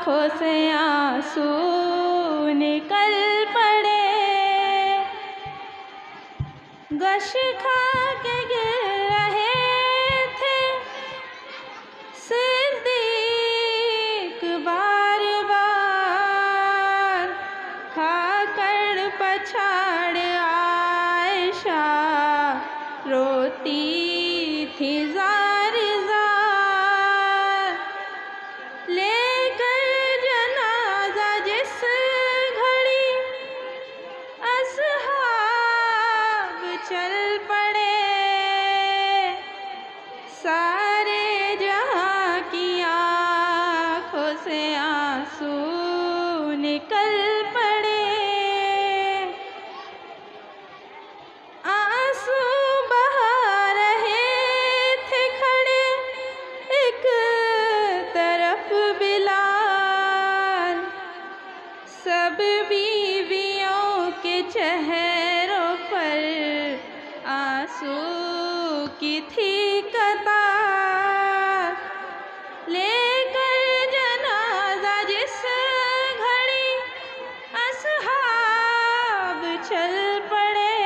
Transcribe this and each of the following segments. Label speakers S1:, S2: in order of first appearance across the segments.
S1: आँखों से आंसू निकल पड़े। गश खा के गिर रहे थे सिद्दीक बार बार, खाकर पछाड़ आयशा रोती थी जार जार। लेकर जनाजा जिस घड़ी असहाब चल पड़े। सारे जहां की आँखों से आंसू निकल पड़े। आंसू बहा रहे थे खड़े एक तरफ बिलाल, सब बीवियों के चेहरों पर आंसू की थी कतार। लेकर जनाजा जिस घड़ी असहाब चल पड़े।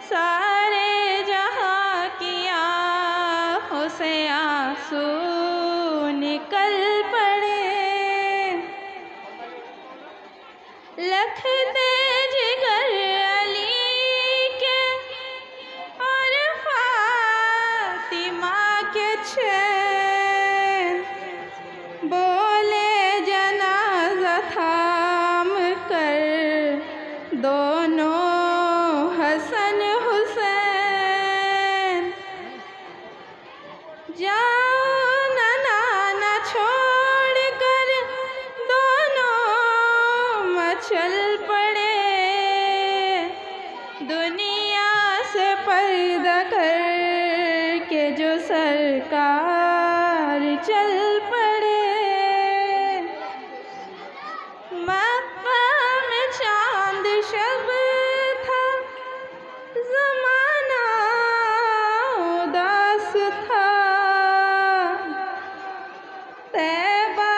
S1: सारे जहां की आँखों से आंसू निकल पड़े। लखते जिगर अली के और फातिमा के चैन, बोले जनाजा थाम कर दोनों हसन हुसैन। जाओ नाना छोड़ कर दोनों मचल पड़े। दुनिया से पर्दा कर के जो सरकार चल पड़े। मक्का में चांद शब था, ज़माना उदास था। तैबा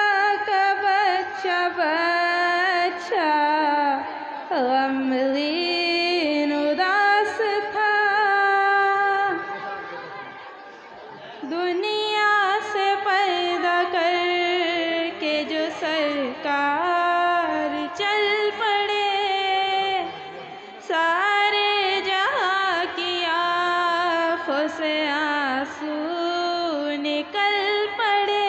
S1: का बच्चा बच्चा गमगीन उदास था। दुनिया से पर्दा कर के जो सरकार चल पड़े। सारे जहां की आँखों से आंसू निकल पड़े।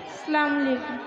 S1: अस्सलाम वालेकुम।